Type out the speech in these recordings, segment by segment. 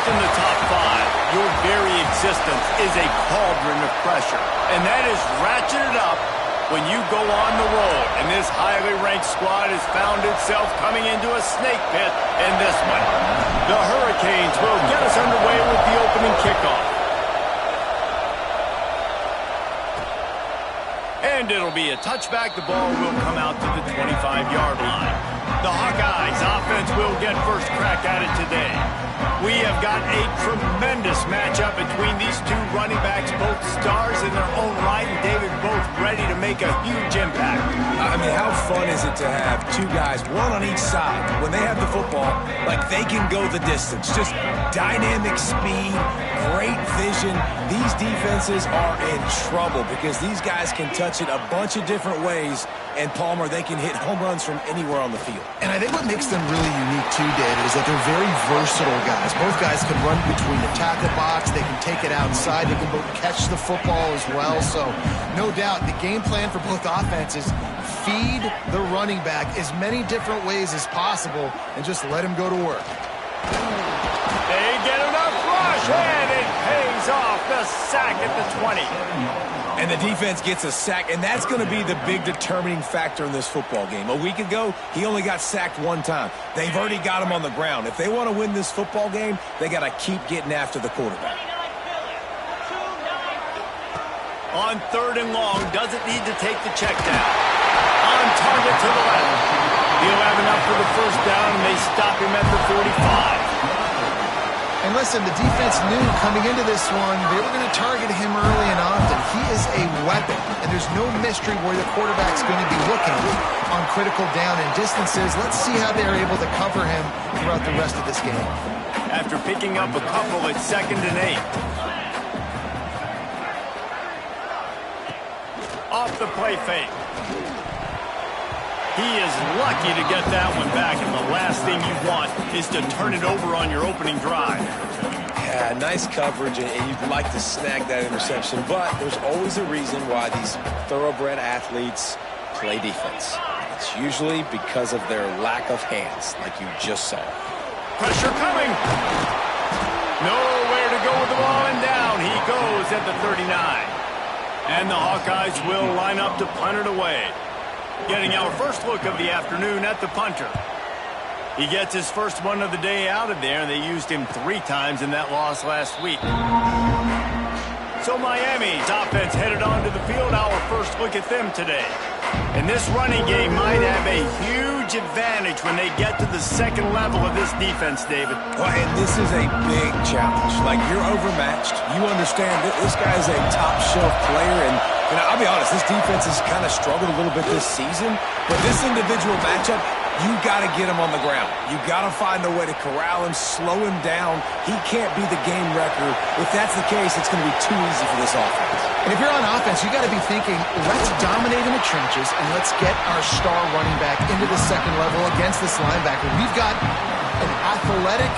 in the top five, your very existence is a cauldron of pressure. And that is ratcheted up when you go on the road. And this highly ranked squad has found itself coming into a snake pit in this one. The Hurricanes will get us underway with the opening kickoff. And it'll be a touchback. The ball will come out to the 25-yard line. The Hawkeyes offense will get first crack at it today. We have got a tremendous matchup between these two running backs, both stars in their own right, and David, both ready to make a huge impact. I mean, how fun is it to have two guys, one on each side, when they have the football, like they can go the distance. Just dynamic speed, great vision. These defenses are in trouble because these guys can touch it a bunch of different ways, and Palmer, they can hit home runs from anywhere on the field. And I think what makes them really unique too, David, is that they're very versatile guys. Both guys can run between the tackle box. They can take it outside. They can both catch the football as well. So no doubt the game plan for both offenses, feed the running back as many different ways as possible and just let him go to work. They get enough rush, and it pays off. The sack at the 20. And the defense gets a sack, and that's going to be the big determining factor in this football game. A week ago, he only got sacked one time. They've already got him on the ground. If they want to win this football game, they got to keep getting after the quarterback. On 3rd and long, doesn't need to take the check down. On target to the left. He'll have enough for the first down, and they stop him at the 45. And listen, the defense knew coming into this one, they were going to target him early and often. He is a weapon, and there's no mystery where the quarterback's going to be looking on critical down and distances. Let's see how they're able to cover him throughout the rest of this game. After picking up a couple at 2nd and 8. Off the play fake. He is lucky to get that one back, and the last thing you want is to turn it over on your opening drive. Yeah, nice coverage, and you'd like to snag that interception, but there's always a reason why these thoroughbred athletes play defense. It's usually because of their lack of hands, like you just saw. Pressure coming. Nowhere to go with the ball, and down he goes at the 39. And the Hawkeyes will line up to punt it away. Getting our first look of the afternoon at the punter. He gets his first one of the day out of there, and they used him 3 times in that loss last week. So Miami's offense headed onto the field. Our first look at them today. And this running game might have a huge advantage when they get to the second level of this defense, David. Well, and this is a big challenge. Like, you're overmatched. You understand that this guy is a top-shelf player, and I'll be honest, this defense has kind of struggled a little bit this season, but this individual matchup, you got to get him on the ground. You got to find a way to corral him, slow him down. He can't be the game wrecker. If that's the case, it's going to be too easy for this offense. And if you're on offense, you got to be thinking, let's dominate in the trenches and let's get our star running back into the second level against this linebacker. We've got an athletic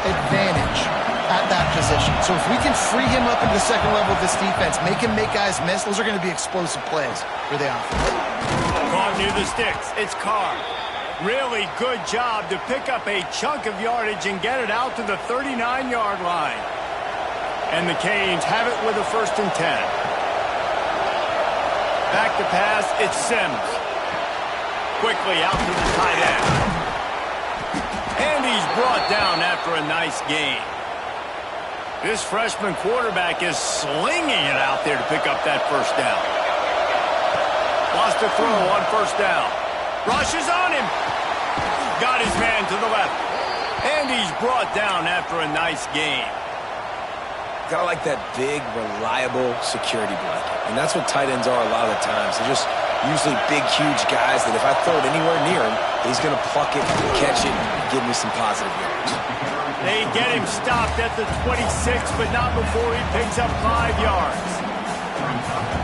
advantage at that position. So if we can free him up into the second level of this defense, make him make guys miss, those are going to be explosive plays for the offense. Caught near the sticks. It's Carr. Really good job to pick up a chunk of yardage and get it out to the 39-yard line. And the Canes have it with a 1st and 10. Back to pass, it's Sims. Quickly out to the tight end. And he's brought down after a nice gain. This freshman quarterback is slinging it out there to pick up that first down. Lost a throw on 1st down. Rush is on him. Got his man to the left. And he's brought down after a nice gain. Gotta like that big, reliable security blanket. And that's what tight ends are a lot of the times. They're just usually big, huge guys that if I throw it anywhere near him, he's going to pluck it, catch it, and give me some positive yards. They get him stopped at the 26, but not before he picks up 5 yards.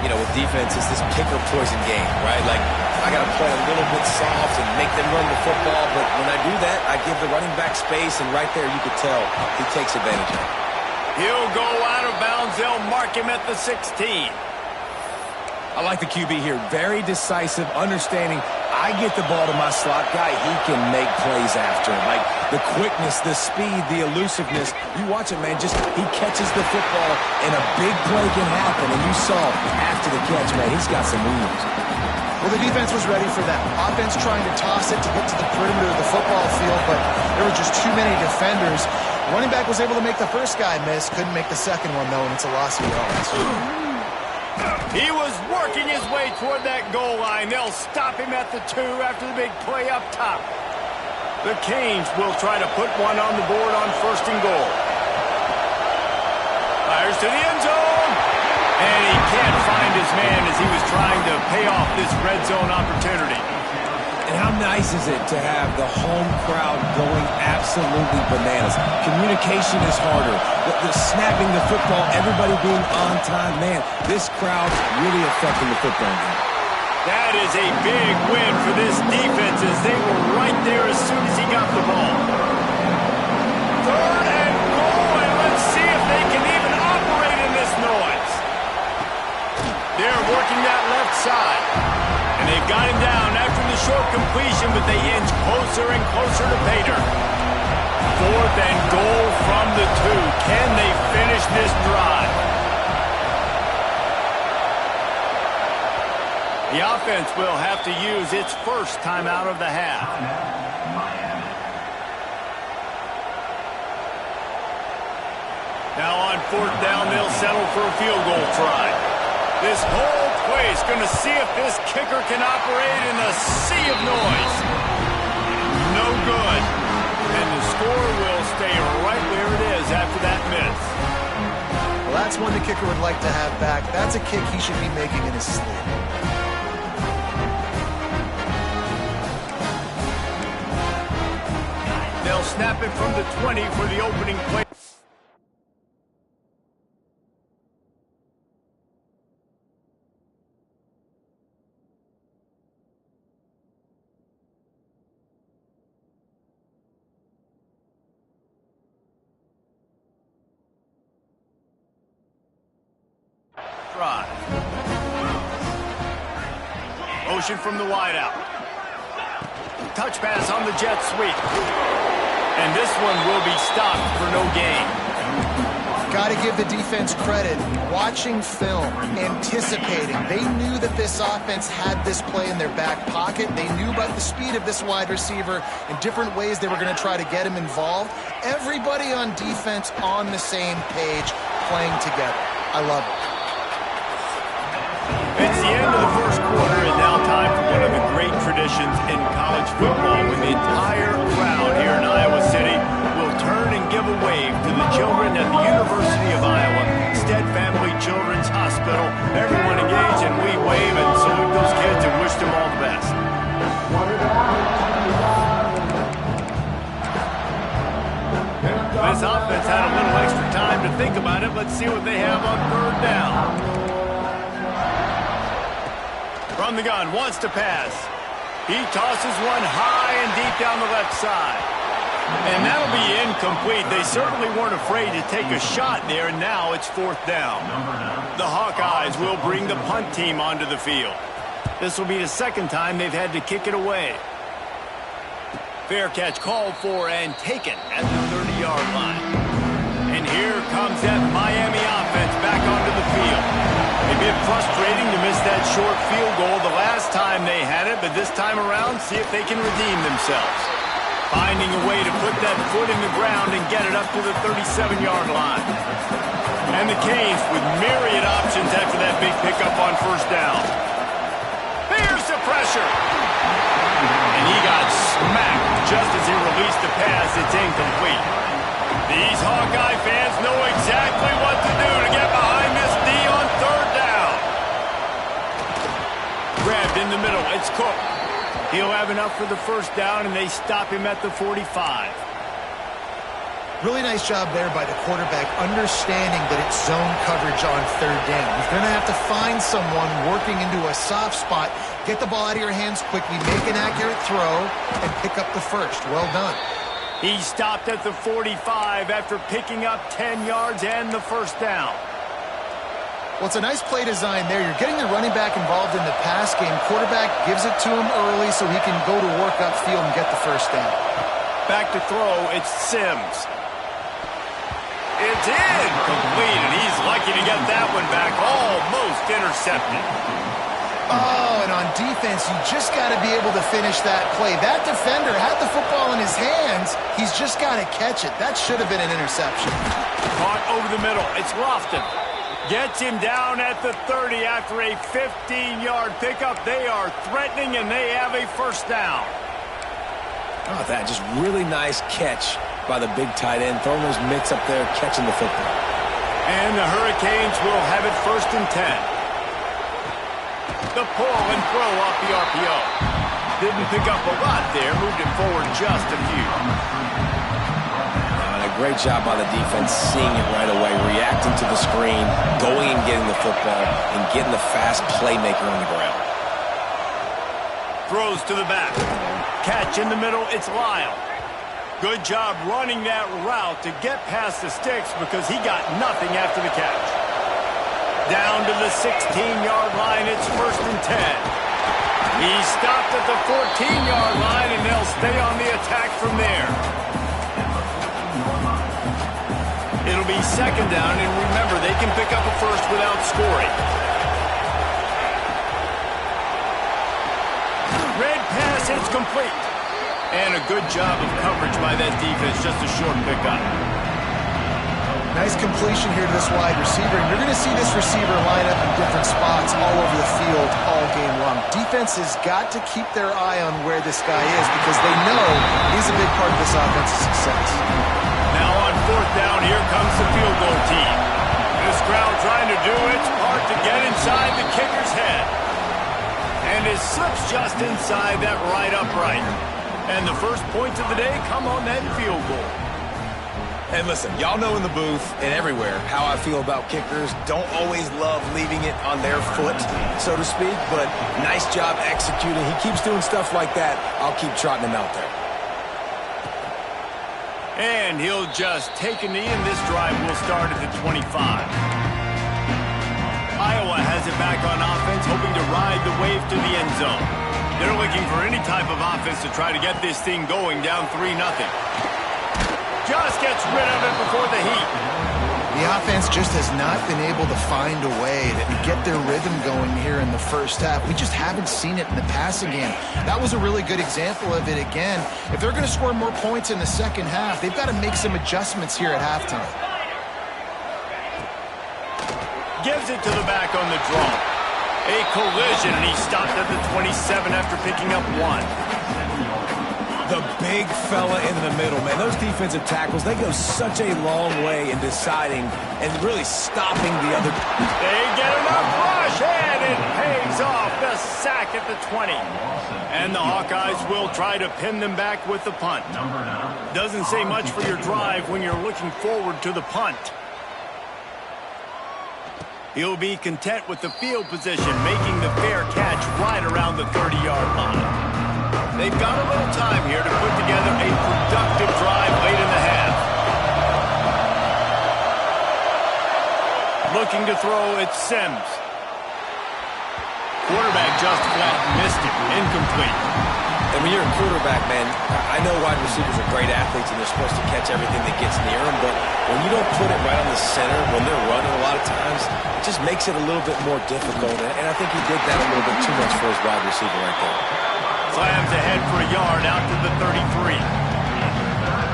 You know, with defense, it's this pick or poison game, right? Like, I got to play a little bit soft and make them run the football, but when I do that, I give the running back space, and right there you could tell he takes advantage of it. He'll go out of bounds. They'll mark him at the 16. I like the QB here. Very decisive, understanding I get the ball to my slot guy, he can make plays after. Like the quickness, the speed, the elusiveness. You watch it, man, just he catches the football and a big play can happen. And you saw after the catch, man, he's got some wheels. Well, the defense was ready for that. Offense trying to toss it to get to the perimeter of the football field, but there were just too many defenders. Running back was able to make the first guy miss, couldn't make the second one, though, and it's a loss of yards. He was working his way toward that goal line. They'll stop him at the 2 after the big play up top. The Canes will try to put one on the board on 1st and goal. Fires to the end zone. And he can't find his man as he was trying to pay off this red zone opportunity. And how nice is it to have the home crowd going absolutely bananas? Communication is harder. The snapping the football, everybody being on time. Man, this crowd's really affecting the football game. That is a big win for this defense as they were right there as soon as he got the ball. 3rd and goal, and let's see if they can even operate in this noise. They're working that left side. And they've got him down after the short completion, but they inch closer and closer to pay dirt. 4th and goal from the 2. Can they finish this drive? The offense will have to use its first timeout of the half. Now on 4th down, they'll settle for a field goal try. This whole place going to see if this kicker can operate in a sea of noise. No good. And the score will stay right where it is after that miss. Well, that's one the kicker would like to have back. That's a kick he should be making in his sleep. They'll snap it from the 20 for the opening play. Motion from the wideout. Touch pass on the jet sweep. And this one will be stopped for no gain. Got to give the defense credit. Watching film, anticipating. They knew that this offense had this play in their back pocket. They knew about the speed of this wide receiver and different ways they were going to try to get him involved. Everybody on defense on the same page, playing together. I love it. It's the end of the first quarter, and now time for one of the great traditions in college football when the entire crowd here in Iowa City will turn and give a wave to the children at the University of Iowa, Stead Family Children's Hospital. Everyone engage, and we wave and salute those kids and wish them all the best. This offense had a little extra time to think about it. Let's see what they have on 3rd down. From the gun, wants to pass. He tosses one high and deep down the left side. And that'll be incomplete. They certainly weren't afraid to take a shot there, and now it's 4th down. The Hawkeyes will bring the punt team onto the field. This will be the 2nd time they've had to kick it away. Fair catch called for and taken at the 30-yard line. And here comes that Miami offense back onto the field. A bit frustrating to miss that short field goal the last time they had it, but this time around, see if they can redeem themselves. Finding a way to put that foot in the ground and get it up to the 37-yard line. And the Canes with myriad options after that big pickup on 1st down. Here's the pressure. And he got smacked just as he released the pass. It's incomplete. These Hawkeye fans know exactly what to do to get behind this D on 3rd down. Grabbed in the middle. It's Cook. He'll have enough for the 1st down, and they stop him at the 45. Really nice job there by the quarterback, understanding that it's zone coverage on 3rd down. You're going to have to find someone working into a soft spot, get the ball out of your hands quickly, make an accurate throw, and pick up the 1st. Well done. He stopped at the 45 after picking up 10 yards and the 1st down. Well, it's a nice play design there. You're getting the running back involved in the pass game. Quarterback gives it to him early so he can go to work upfield and get the first down. Back to throw, it's Sims. It's incomplete, and he's lucky to get that one back. Almost intercepted. Oh, and on defense, you just got to be able to finish that play. That defender had the football in his hands. He's just got to catch it. That should have been an interception. Caught over the middle. It's Lofton. Gets him down at the 30 after a 15-yard pickup. They are threatening, and they have a first down. Oh, that just really nice catch by the big tight end. Throwing those mitts up there, catching the football. And the Hurricanes will have it 1st and 10. The pull and throw off the RPO. Didn't pick up a lot there. Moved it forward just a few. Great job by the defense, seeing it right away, reacting to the screen, going and getting the football, and getting the fast playmaker on the ground. Throws to the back. Catch in the middle, it's Lyle. Good job running that route to get past the sticks because he got nothing after the catch. Down to the 16-yard line, it's 1st and 10. He stopped at the 14-yard line, and they'll stay on the attack from there. It'll be 2nd down, and remember, they can pick up a first without scoring. Red pass, it's complete. And a good job of coverage by that defense, just a short pickup. Nice completion here to this wide receiver, and you're going to see this receiver line up in different spots all over the field all game long. Defense has got to keep their eye on where this guy is because they know he's a big part of this offense's success. Now on 4th down, here comes the field goal team. This crowd trying to do its part to get inside the kicker's head. And it slips just inside that right upright. And the first points of the day come on that field goal. And listen, y'all know in the booth and everywhere how I feel about kickers. Don't always love leaving it on their foot, so to speak, but nice job executing. He keeps doing stuff like that. I'll keep trotting him out there. And he'll just take a knee, and this drive will start at the 25. Iowa has it back on offense, hoping to ride the wave to the end zone. They're looking for any type of offense to try to get this thing going, down 3-0. Just gets rid of it before the heat. The offense just has not been able to find a way to get their rhythm going here in the first half. We just haven't seen it in the passing game. That was a really good example of it again. If they're going to score more points in the second half, they've got to make some adjustments here at halftime. Gives it to the back on the draw. A collision, and he stopped at the 27 after picking up 1. The big fella in the middle, man. Those defensive tackles, they go such a long way in deciding and really stopping the other. They get enough rush, and it pays off. The sack at the 20. And the Hawkeyes will try to pin them back with the punt. Doesn't say much for your drive when you're looking forward to the punt. He'll be content with the field position, making the fair catch right around the 30-yard line. They've got a little time here to put together a productive drive late in the half. Looking to throw, it's Sims. Quarterback just flat missed it. Incomplete. And when you're a quarterback, man, I know wide receivers are great athletes and they're supposed to catch everything that gets near them, but when you don't put it right on the center, when they're running a lot of times, it just makes it a little bit more difficult. And I think he did that a little bit too much for his wide receiver right there. Slams ahead for a yard out to the 33.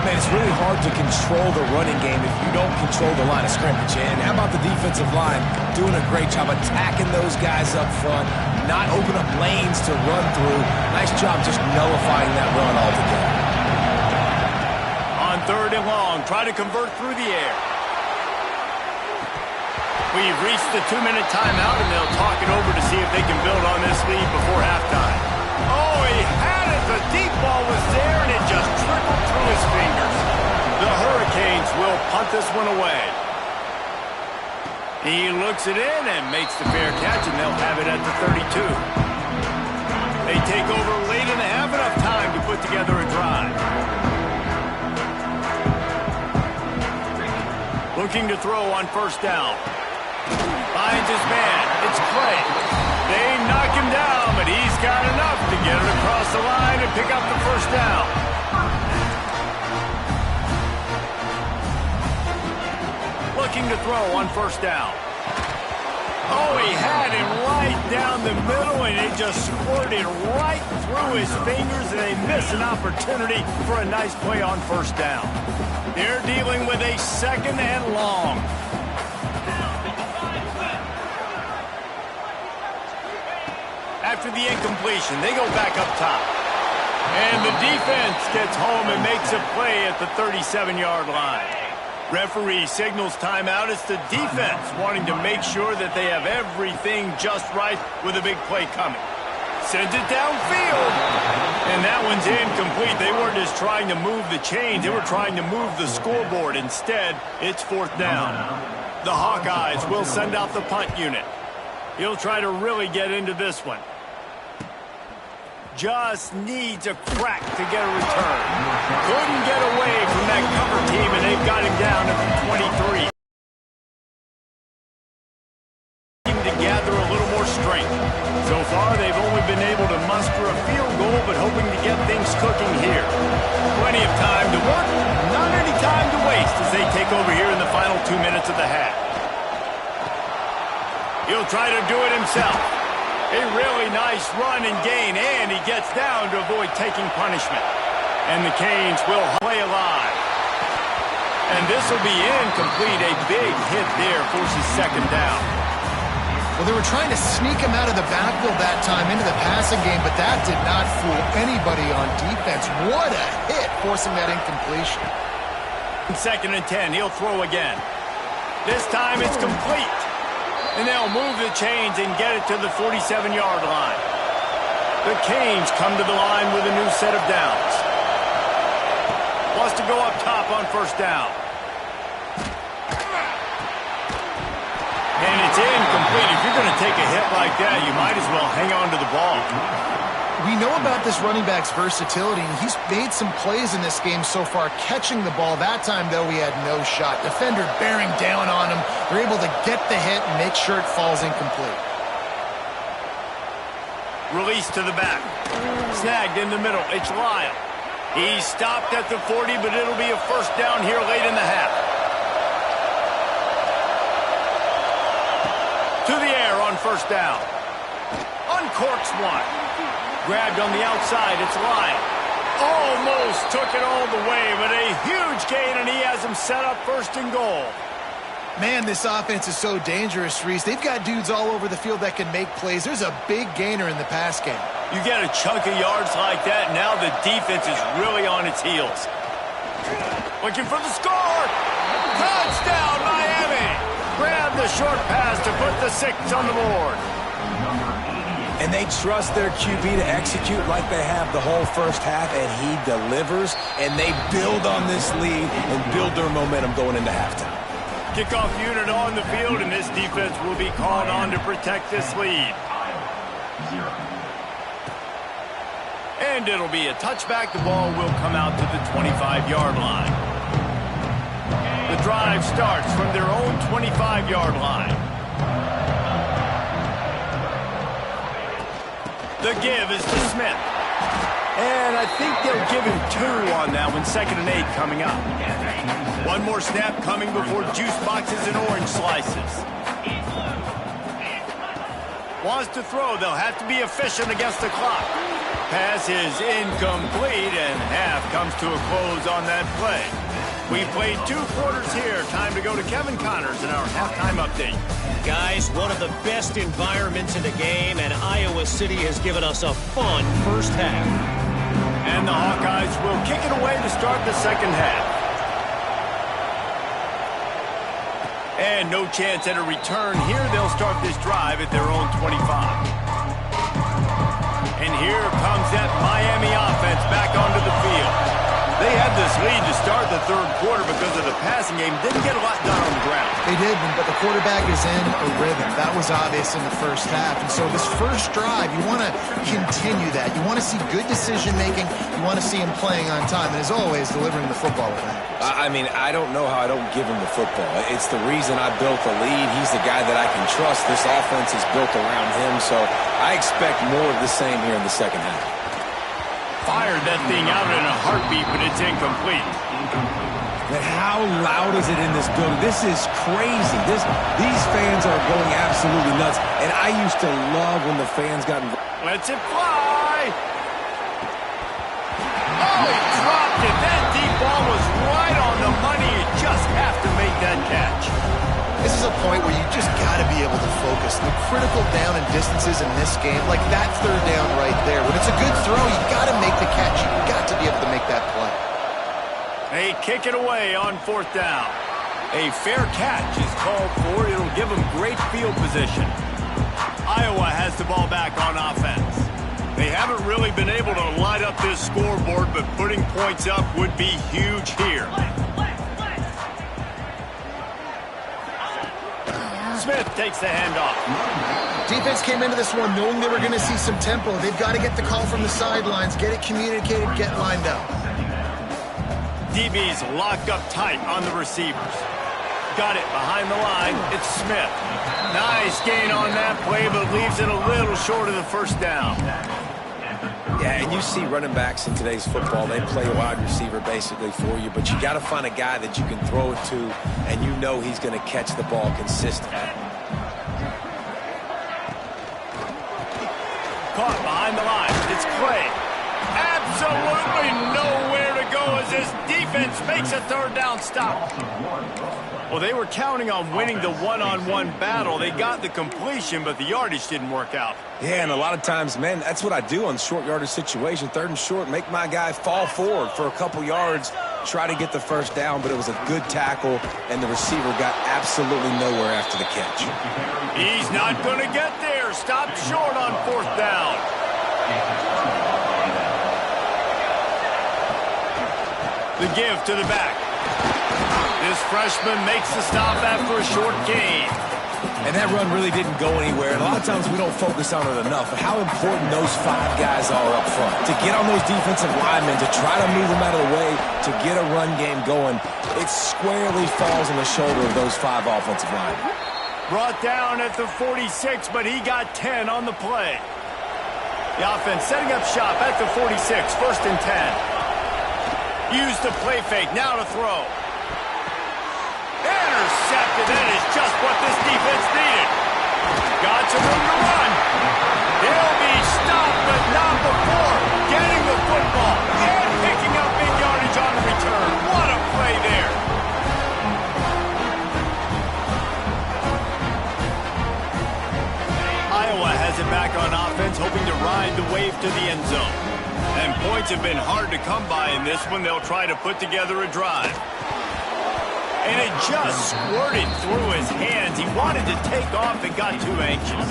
Man, it's really hard to control the running game if you don't control the line of scrimmage. And how about the defensive line doing a great job attacking those guys up front, not open up lanes to run through. Nice job just nullifying that run altogether. On 3rd and long, try to convert through the air. We've reached the 2-minute timeout, and they'll talk it over to see if they can build on this lead before halftime. Oh, he had it. The deep ball was there, and it just trickled through his fingers. The Hurricanes will punt this one away. He looks it in and makes the fair catch, and they'll have it at the 32. They take over late in the half, enough time to put together a drive. Looking to throw on 1st down. Finds his man. It's Clay. They knock him down, but he's got enough to get it across the line and pick up the first down. Looking to throw on first down. Oh, he had him right down the middle, and it just squirted right through his fingers, and they miss an opportunity for a nice play on first down. They're dealing with a second and long. After the incompletion, they go back up top. And the defense gets home and makes a play at the 37-yard line. Referee signals timeout. It's the defense wanting to make sure that they have everything just right with a big play coming. Sends it downfield. And that one's incomplete. They weren't just trying to move the chains. They were trying to move the scoreboard. Instead, it's fourth down. The Hawkeyes will send out the punt unit. He'll try to really get into this one. Just needs a crack to get a return. Couldn't get away from that cover team, and they've got him down at the 23. To gather a little more strength. So far, they've only been able to muster a field goal, but hoping to get things cooking here. Plenty of time to work, not any time to waste as they take over here in the final 2 minutes of the half. He'll try to do it himself. A really nice run and gain, and he gets down to avoid taking punishment. And the Canes will play alive. And this will be incomplete. A big hit there forces second down. Well, they were trying to sneak him out of the backfield that time into the passing game, but that did not fool anybody on defense. What a hit, forcing that incompletion. Second and 10, he'll throw again. This time it's complete. And they'll move the chains and get it to the 47-yard line. The Canes come to the line with a new set of downs. Wants to go up top on first down. And it's incomplete. If you're going to take a hit like that, you might as well hang on to the ball. We know about this running back's versatility, and he's made some plays in this game so far, catching the ball. That time, though, he had no shot. Defender bearing down on him. They're able to get the hit and make sure it falls incomplete. Release to the back. Snagged in the middle. It's Lyle. He's stopped at the 40, but it'll be a first down here late in the half. To the air on first down. Uncorks one. Grabbed on the outside, it's Lyle. Almost took it all the way, but a huge gain, and he has him set up first and goal. Man, this offense is so dangerous, Reese. They've got dudes all over the field that can make plays. There's a big gainer in the pass game. You get a chunk of yards like that, now the defense is really on its heels. Looking for the score! Touchdown, Miami! Grab the short pass to put the 6 on the board. And they trust their QB to execute like they have the whole first half, and he delivers, and they build on this lead and build their momentum going into halftime. Kickoff unit on the field, and this defense will be called on to protect this lead. And it'll be a touchback. The ball will come out to the 25-yard line. The drive starts from their own 25-yard line. The give is to Smith. And I think they'll give him 2 on that one. 2nd and 8 coming up. One more snap coming before juice boxes and orange slices. Wants to throw. They'll have to be efficient against the clock. Pass is incomplete, and half comes to a close on that play. We played 2 quarters here. Time to go to Kevin Connors in our halftime update. Guys, one of the best environments in the game, and Iowa City has given us a fun first half. And the Hawkeyes will kick it away to start the second half. And no chance at a return here. They'll start this drive at their own 25. And here comes that Miami offense back onto the field. They had this lead to start the third quarter because of the passing game. Didn't get a lot done on the ground. They did, but the quarterback is in a rhythm. That was obvious in the first half. And so this first drive, you want to continue that. You want to see good decision-making. You want to see him playing on time. And as always, delivering the football with that. I mean, I don't know how I don't give him the football. It's the reason I built the lead. He's the guy that I can trust. This offense is built around him. So I expect more of the same here in the second half. Fired that thing out in a heartbeat, but it's incomplete. But how loud is it in this building? This is crazy. These fans are going absolutely nuts. And I used to love when the fans got involved. Lets it fly. Oh, he dropped it. That deep ball was right on the money. You just have to make that catch. This is a point where you just got to be able to focus. The critical down and distances in this game, like that third down right there. When it's a good throw, you got to make the catch. You got to be able to make that play. They kick it away on fourth down. A fair catch is called for. It'll give them great field position. Iowa has the ball back on offense. They haven't really been able to light up this scoreboard, but putting points up would be huge here. Smith takes the handoff. Defense came into this one knowing they were going to see some tempo. They've got to get the call from the sidelines, get it communicated, get lined up. DB's locked up tight on the receivers. Got it behind the line. It's Smith. Nice gain on that play, but leaves it a little short of the first down. Yeah, and you see running backs in today's football, they play wide receiver basically for you, but you got to find a guy that you can throw it to, and you know he's going to catch the ball consistently. Caught behind the line. It's Clay. Absolutely nowhere to go as this defense makes a third down stop. Well, they were counting on winning the one-on-one battle. They got the completion, but the yardage didn't work out. Yeah, and a lot of times, man, that's what I do on short yardage situation. Third and short, make my guy fall forward for a couple yards, try to get the first down, but it was a good tackle, and the receiver got absolutely nowhere after the catch. He's not going to get there. Stopped short on fourth down. The give to the back. This freshman makes the stop after a short gain. And that run really didn't go anywhere. And a lot of times we don't focus on it enough. But how important those five guys are up front. To get on those defensive linemen, to try to move them out of the way, to get a run game going, it squarely falls on the shoulder of those five offensive linemen. Brought down at the 46, but he got 10 on the play. The offense setting up shop at the 46, first and 10. Use the play fake, now to throw. Intercepted, that is just what this defense needed. Got some room to run. He'll be stopped, but not before getting the football and picking up big yardage on the return. What a play there. Iowa has it back on offense, hoping to ride the wave to the end zone. And points have been hard to come by in this one. They'll try to put together a drive. And it just squirted through his hands. He wanted to take off and got too anxious.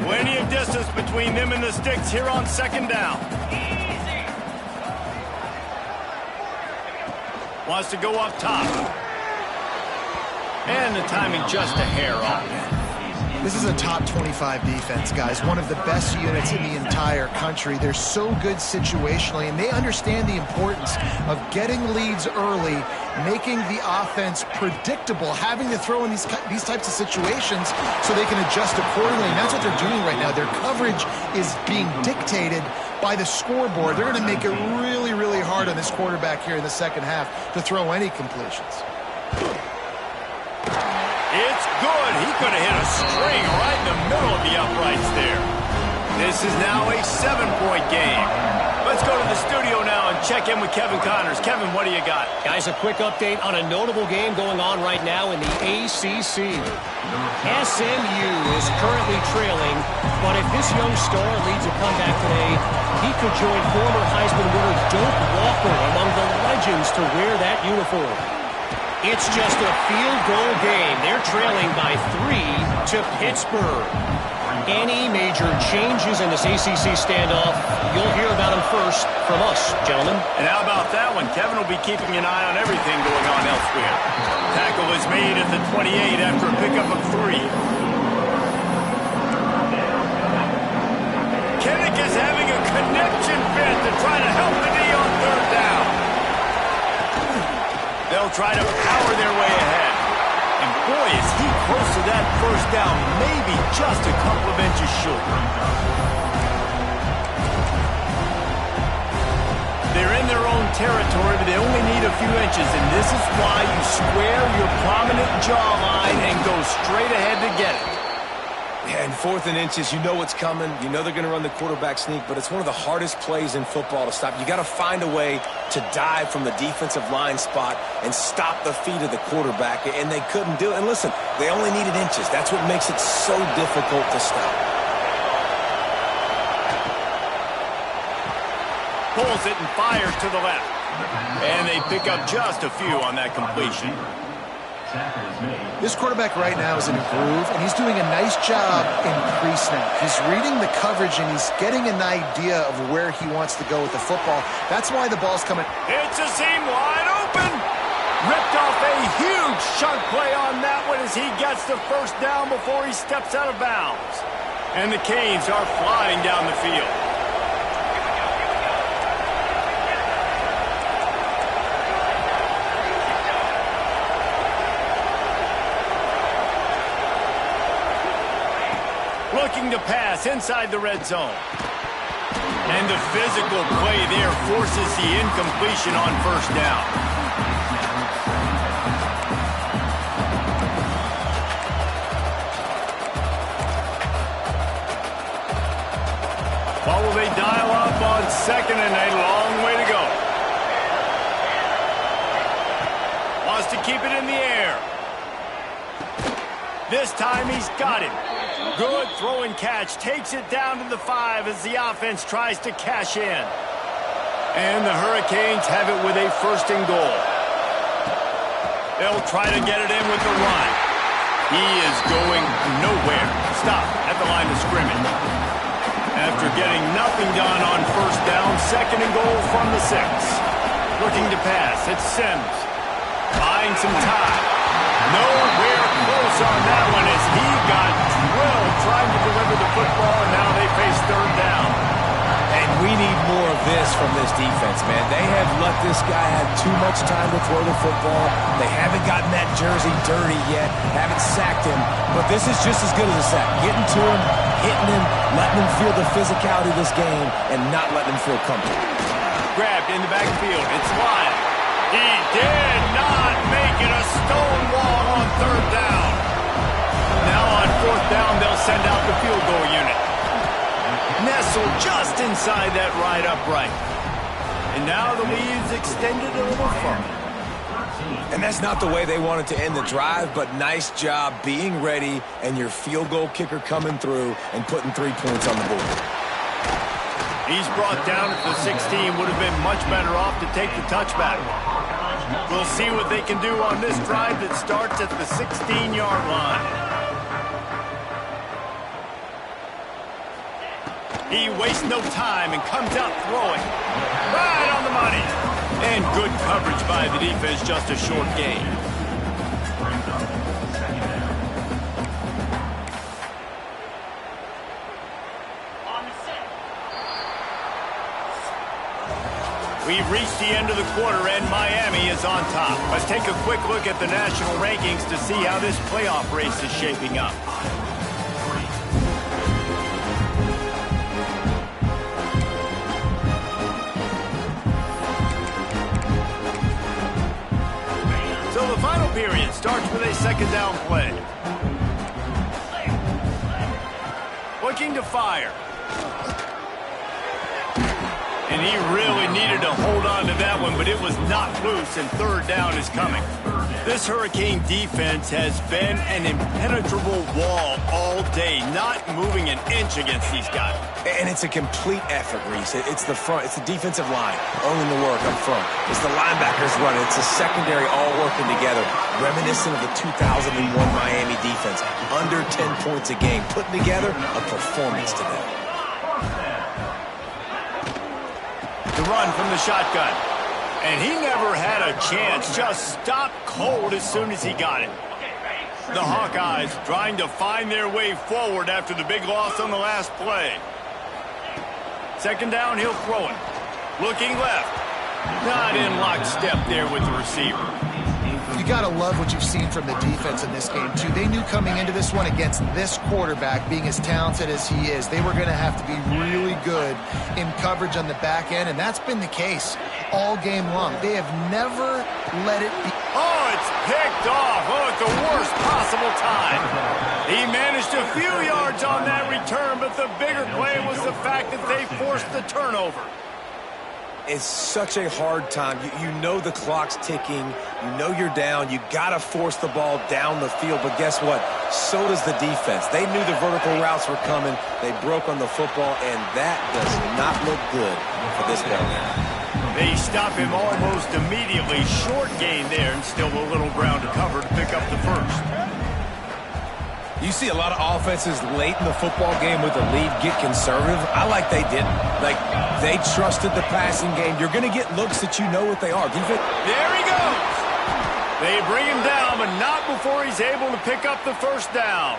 Plenty of distance between them and the sticks here on second down. Wants to go up top. And the timing just a hair off. This is a top 25 defense, guys. One of the best units in the entire country. They're so good situationally, and they understand the importance of getting leads early, making the offense predictable, having to throw in these types of situations so they can adjust accordingly. And that's what they're doing right now. Their coverage is being dictated by the scoreboard. They're going to make it really, really hard on this quarterback here in the second half to throw any completions. It's good. He could have hit a string right in the middle of the uprights there. This is now a 7-point game. Let's go to the studio now and check in with Kevin Connors. Kevin, what do you got? Guys, a quick update on a notable game going on right now in the ACC. SMU is currently trailing, but if this young star leads a comeback today, he could join former Heisman winner Doak Walker among the legends to wear that uniform. It's just a field goal game. They're trailing by 3 to Pittsburgh. Any major changes in this ACC standoff, you'll hear about them first from us, gentlemen. And how about that one? Kevin will be keeping an eye on everything going on elsewhere. Tackle is made at the 28 after a pickup of 3. Kinnick is having a connection fit to try to help the D on 3rd down. They'll try to power their way ahead. And boy, is he close to that 1st down, maybe just a couple of inches short. They're in their own territory, but they only need a few inches, and this is why you square your prominent jawline and go straight ahead to get it. Yeah, and 4th and inches, you know what's coming. You know they're going to run the quarterback sneak, but it's one of the hardest plays in football to stop. You got to find a way to dive from the defensive line spot and stop the feet of the quarterback, and they couldn't do it. And listen, they only needed inches. That's what makes it so difficult to stop. Pulls it and fires to the left. And they pick up just a few on that completion. This quarterback right now is in a groove, and he's doing a nice job in pre-snap. He's reading the coverage, and he's getting an idea of where he wants to go with the football. That's why the ball's coming. It's a seam wide open. Ripped off a huge chunk play on that one as he gets the 1st down before he steps out of bounds. And the Canes are flying down the field. Looking to pass inside the red zone. And the physical play there forces the incompletion on 1st down. What will they dial up on 2nd and a long way to go? Wants to keep it in the air. This time he's got it. Good throw and catch. Takes it down to the 5 as the offense tries to cash in. And the Hurricanes have it with a 1st and goal. They'll try to get it in with the run. He is going nowhere. Stop at the line of scrimmage. After getting nothing done on 1st down, 2nd and goal from the 6. Looking to pass. It's Sims. Buying some time. Nowhere close on that one as he got drilled trying to deliver the football, and now they face 3rd down. And we need more of this from this defense, man. They have let this guy have too much time to throw the football. They haven't gotten that jersey dirty yet, haven't sacked him, but this is just as good as a sack. Getting to him, hitting him, letting him feel the physicality of this game, and not letting him feel comfortable. Grabbed in the backfield. It's Lyle. He did not make it a stone wall on 3rd down. Now on 4th down, they'll send out the field goal unit. Nestled just inside that right upright. And now the lead's extended a little further. And that's not the way they wanted to end the drive, but nice job being ready and your field goal kicker coming through and putting 3 points on the board. He's brought down at the 16. Would have been much better off to take the touchback. We'll see what they can do on this drive that starts at the 16-yard line. He wastes no time and comes out throwing. Right on the money. And good coverage by the defense, just a short gain. We've reached the end of the quarter, and Miami is on top. Let's take a quick look at the national rankings to see how this playoff race is shaping up. So the final period starts with a 2nd down play. Looking to fire. And And he really needed to hold on to that one, but it was not loose, and third down is coming. This Hurricane defense has been an impenetrable wall all day, not moving an inch against these guys. And it's a complete effort, Reese. It's the front. It's the defensive line owning the work up front. It's the linebackers running. It's the secondary all working together, reminiscent of the 2001 Miami defense. Under 10 points a game, putting together a performance today. The run from the shotgun. And he never had a chance, just stopped cold as soon as he got it. The Hawkeyes trying to find their way forward after the big loss on the last play. Second down, he'll throw it. Looking left. Not in lockstep there with the receiver. You got to love what you've seen from the defense in this game, too. They knew coming into this one against this quarterback, being as talented as he is, they were going to have to be really good in coverage on the back end, and that's been the case all game long. They have never let it be. Oh, it's picked off. Oh, at the worst possible time. He managed a few yards on that return, but the bigger play was the fact that they forced the turnover. It's such a hard time. You know the clock's ticking. You know you're down. You got to force the ball down the field. But guess what? So does the defense. They knew the vertical routes were coming. They broke on the football, and that does not look good for this ball game. They stop him almost immediately. Short gain there, and still a little ground to cover to pick up the first. You see a lot of offenses late in the football game with a lead get conservative. I like they didn't. Like, they trusted the passing game. You're going to get looks that you know what they are. Defense. There he goes. They bring him down, but not before he's able to pick up the first down.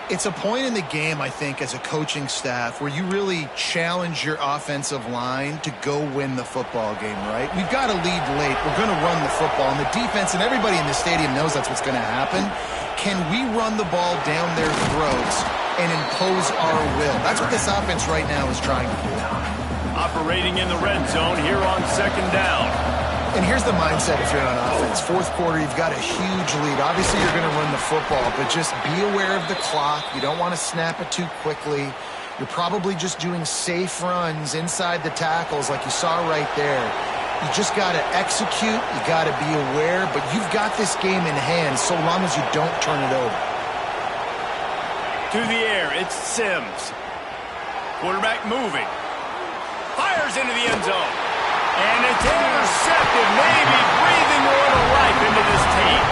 It's a point in the game, I think, as a coaching staff where you really challenge your offensive line to go win the football game, right? We've got to lead late. We're going to run the football. And the defense and everybody in the stadium knows that's what's going to happen. Can we run the ball down their throats and impose our will? That's what this offense right now is trying to do. Operating in the red zone here on second down. And here's the mindset if you're on offense. Fourth quarter, you've got a huge lead. Obviously, you're going to run the football, but just be aware of the clock. You don't want to snap it too quickly. You're probably just doing safe runs inside the tackles like you saw right there. You just got to execute. You got to be aware, but you've got this game in hand so long as you don't turn it over. To the air, it's Sims. Quarterback moving. Fires into the end zone. And it's intercepted, maybe breathing a little life into this team.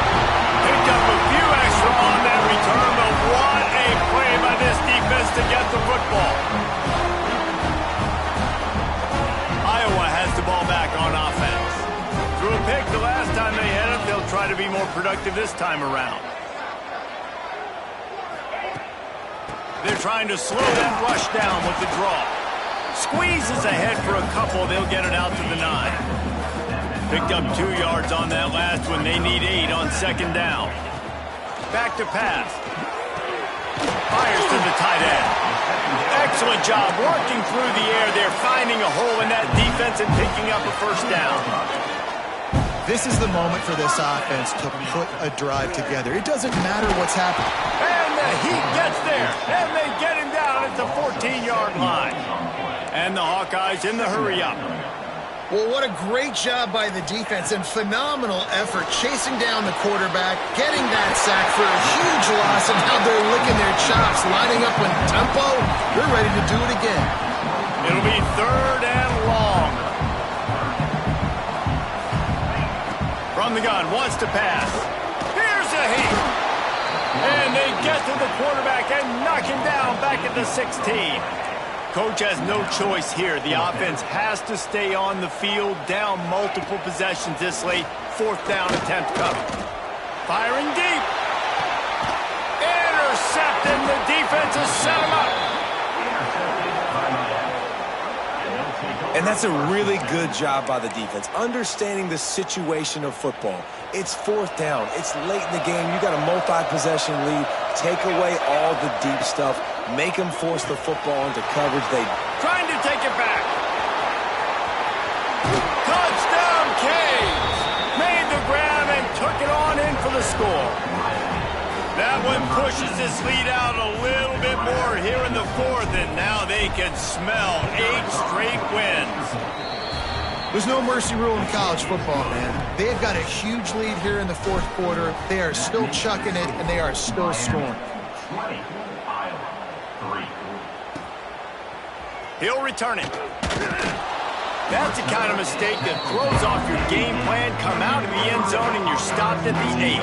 Picked up a few extra on that return, but what a play by this defense to get the football. Iowa has the ball back on offense. Threw a pick the last time they had it. They'll try to be more productive this time around. They're trying to slow that rush down with the draw. Squeezes ahead for a couple. They'll get it out to the 9. Picked up 2 yards on that last one. They need 8 on second down. Back to pass. Fires to the tight end. Excellent job working through the air. They're finding a hole in that defense and picking up a first down. This is the moment for this offense to put a drive together. It doesn't matter what's happening. And the Heat gets there. And they get him down at the 14-yard line. And the Hawkeyes in the hurry-up. Well, what a great job by the defense and phenomenal effort chasing down the quarterback, getting that sack for a huge loss, and now they're licking their chops, lining up in tempo. They're ready to do it again. It'll be third and long. From the gun, wants to pass. Here's a Heat. And they get to the quarterback and knock him down back at the 16. Coach has no choice here. The offense has to stay on the field, down multiple possessions this late. Fourth down attempt coming. Firing deep. Intercepted. The defense has set him up. And that's a really good job by the defense, understanding the situation of football. It's fourth down. It's late in the game. You got a multi-possession lead. Take away all the deep stuff. Make them force the football into coverage. They trying to take it back. Touchdown, Canes. Made the grab and took it on in for the score. That one pushes this lead out a little bit more here in the fourth, and now they can smell 8 straight wins. There's no mercy rule in college football, man. They've got a huge lead here in the fourth quarter. They are still chucking it, and they are still scoring. He'll return it. That's the kind of mistake that throws off your game plan. Come out of the end zone, and you're stopped at the 8.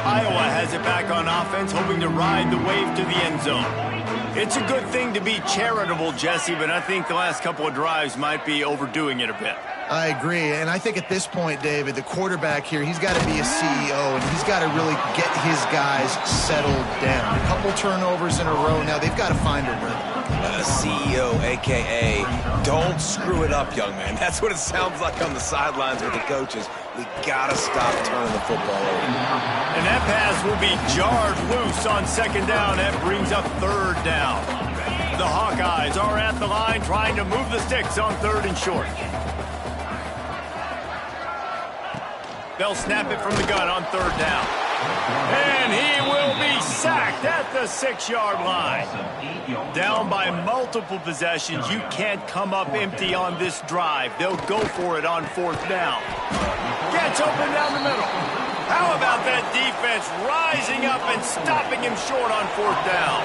Iowa has it back on offense, hoping to ride the wave to the end zone. It's a good thing to be charitable, Jesse, but I think the last couple of drives might be overdoing it a bit. I agree, and I think at this point, David, the quarterback here, he's got to be a CEO, and he's got to really get his guys settled down. A couple turnovers in a row now. They've got to find a rhythm. CEO, a.k.a. don't screw it up, young man. That's what it sounds like on the sidelines with the coaches. We got to stop turning the football over. And that pass will be jarred loose on second down. That brings up third down. The Hawkeyes are at the line trying to move the sticks on third and short. They'll snap it from the gun on third down. And he will be sacked at the 6-yard line. Down by multiple possessions. You can't come up empty on this drive. They'll go for it on fourth down. Gets open down the middle. How about that defense rising up and stopping him short on fourth down?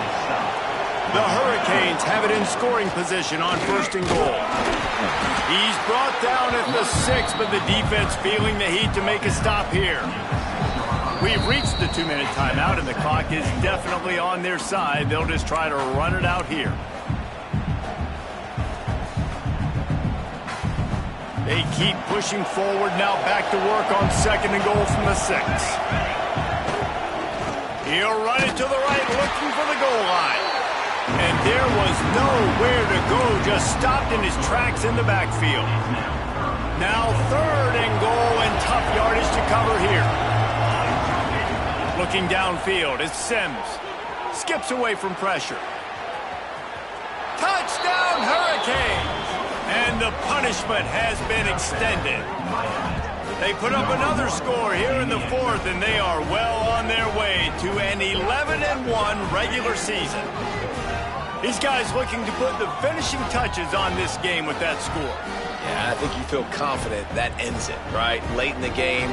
The Hurricanes have it in scoring position on first and goal. He's brought down at the 6, but the defense feeling the heat to make a stop here. We've reached the 2-minute timeout, and the clock is definitely on their side. They'll just try to run it out here. They keep pushing forward, now back to work on second and goal from the 6. He'll run it to the right, looking for the goal line. And there was nowhere to go, just stopped in his tracks in the backfield. Now third and goal, and tough yardage to cover here. Looking downfield, it's Sims. Skips away from pressure. Touchdown, Hurricanes! And the punishment has been extended. They put up another score here in the fourth, and they are well on their way to an 11-1 regular season. These guys looking to put the finishing touches on this game with that score. Yeah, I think you feel confident that ends it, right? Late in the game,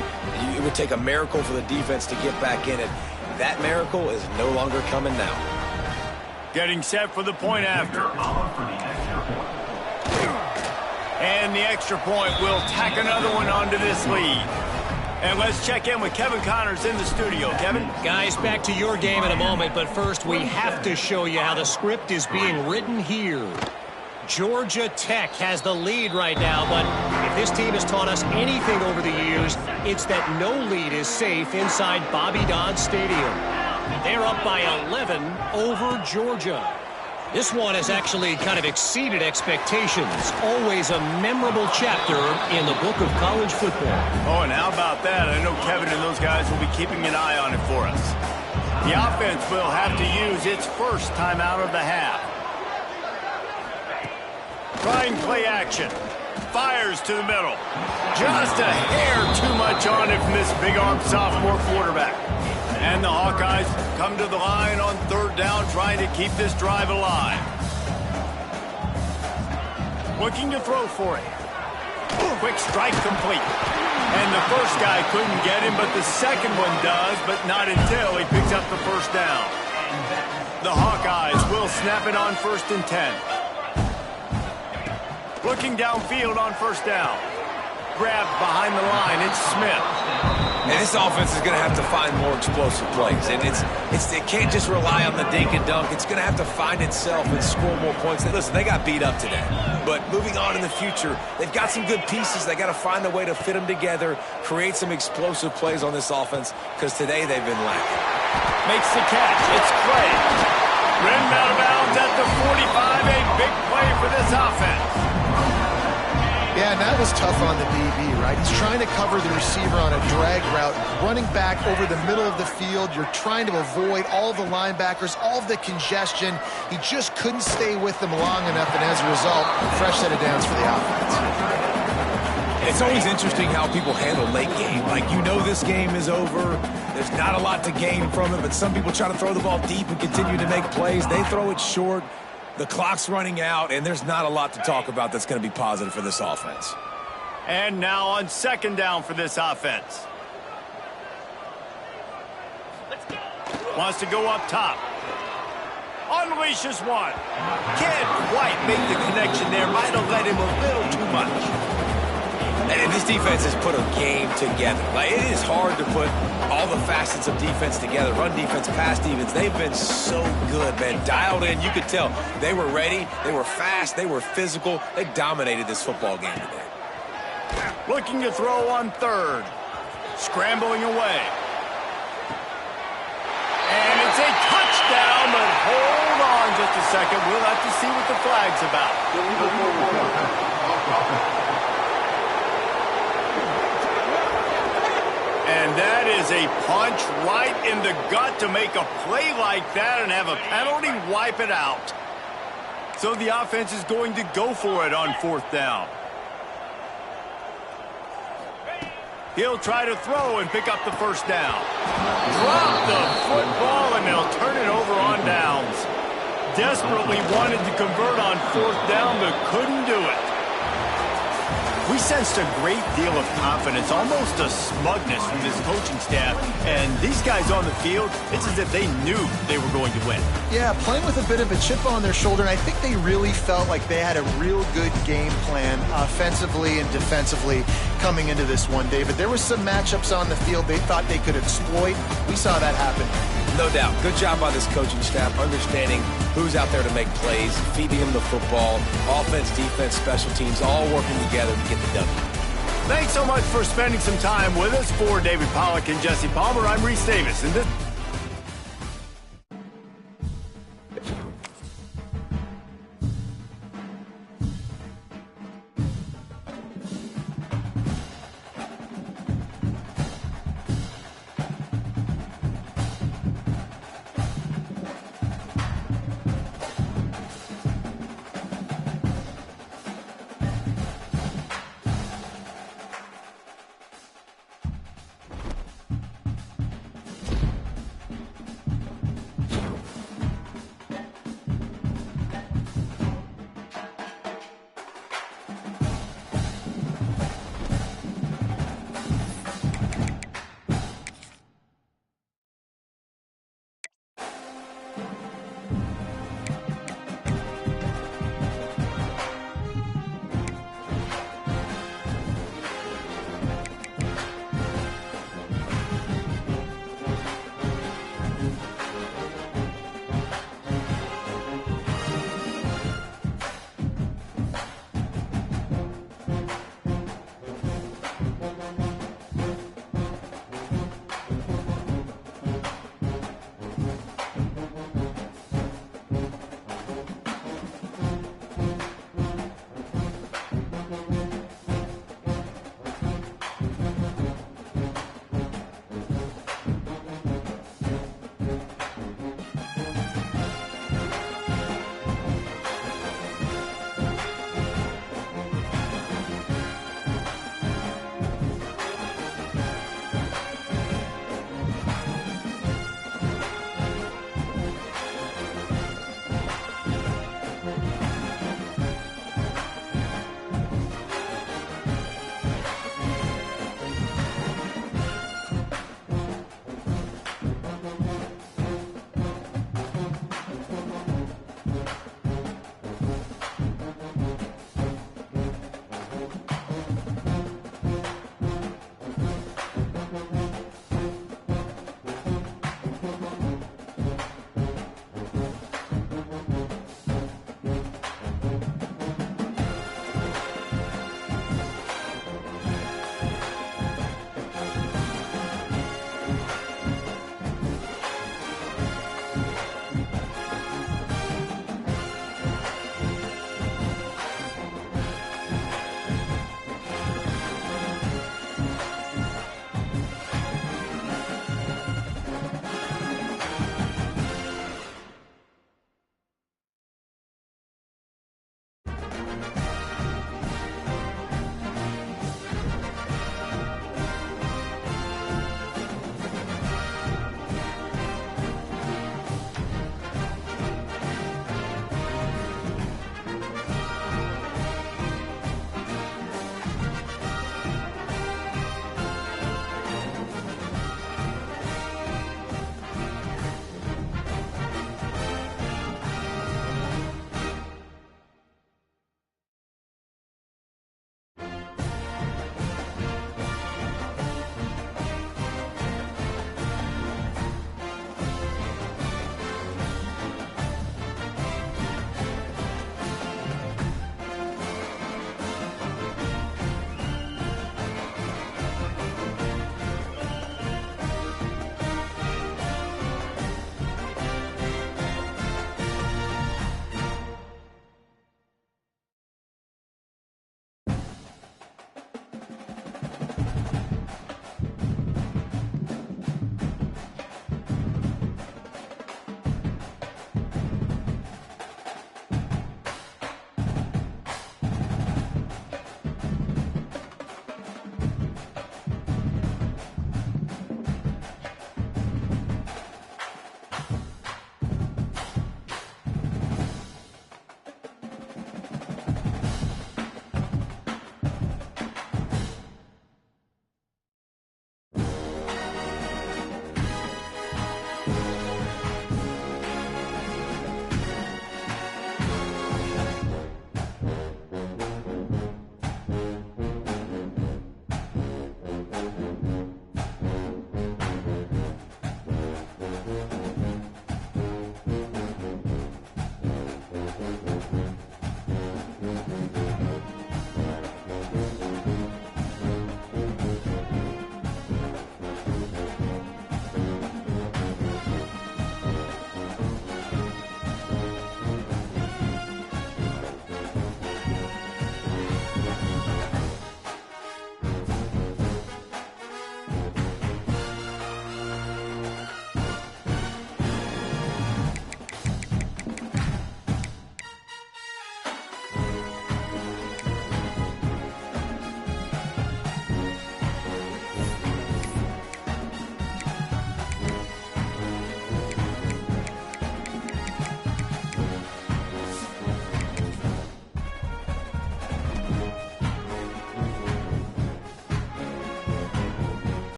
it would take a miracle for the defense to get back in it. That miracle is no longer coming now. Getting set for the point after. And the extra point will tack another one onto this lead. And let's check in with Kevin Connors in the studio. Kevin? Guys, back to your game in a moment, but first we have to show you how the script is being written here. Georgia Tech has the lead right now, but if this team has taught us anything over the years, it's that no lead is safe inside Bobby Dodd Stadium. They're up by 11 over Georgia. This one has actually kind of exceeded expectations. Always a memorable chapter in the book of college football. Oh, and how about that? I know Kevin and those guys will be keeping an eye on it for us. The offense will have to use its first timeout of the half. Trying play action. Fires to the middle. Just a hair too much on it from this big-armed sophomore quarterback. And the Hawkeyes come to the line on third down, trying to keep this drive alive. Looking to throw for it. Quick strike complete. And the first guy couldn't get him, but the second one does, but not until he picks up the first down. The Hawkeyes will snap it on 1st and 10. Looking downfield on first down. Grabbed behind the line, it's Smith. And this offense is going to have to find more explosive plays. And it can't just rely on the dink and dunk. It's going to have to find itself and score more points. Listen, they got beat up today. But moving on in the future, they've got some good pieces. They got to find a way to fit them together, create some explosive plays on this offense, because today they've been lacking. Makes the catch. It's Clay. Rimmed out of bounds at the 45. A big play for this offense. Yeah, and that was tough on the DB, right? He's trying to cover the receiver on a drag route, running back over the middle of the field. You're trying to avoid all the linebackers, all of the congestion. He just couldn't stay with them long enough, and as a result, fresh set of downs for the offense. It's always interesting how people handle late game. Like, you know this game is over. There's not a lot to gain from it, but some people try to throw the ball deep and continue to make plays. They throw it short. The clock's running out, and there's not a lot to talk about that's going to be positive for this offense. And now on second down for this offense. Wants to go up top. Unleashes one. Can't quite make the connection there. Might have let him a little too much. And this defense has put a game together. Like, it is hard to put all the facets of defense together. Run defense, pass defense. They've been so good, man. Dialed in. You could tell they were ready. They were fast. They were physical. They dominated this football game today. Looking to throw on third. Scrambling away. And it's a touchdown, but hold on just a second. We'll have to see what the flag's about. And that is a punch right in the gut to make a play like that and have a penalty wipe it out. So the offense is going to go for it on fourth down. He'll try to throw and pick up the first down. Drop the football, and they'll turn it over on downs. Desperately wanted to convert on fourth down, but couldn't do it. We sensed a great deal of confidence, almost a smugness from this coaching staff. And these guys on the field, it's as if they knew they were going to win. Yeah, playing with a bit of a chip on their shoulder, and I think they really felt like they had a real good game plan offensively and defensively coming into this one, David. There were some matchups on the field they thought they could exploit. We saw that happen. No doubt. Good job by this coaching staff, understanding who's out there to make plays, feeding them the football, offense, defense, special teams, all working together to get the W. Thanks so much for spending some time with us. For David Pollack and Jesse Palmer, I'm Reese Davis. And this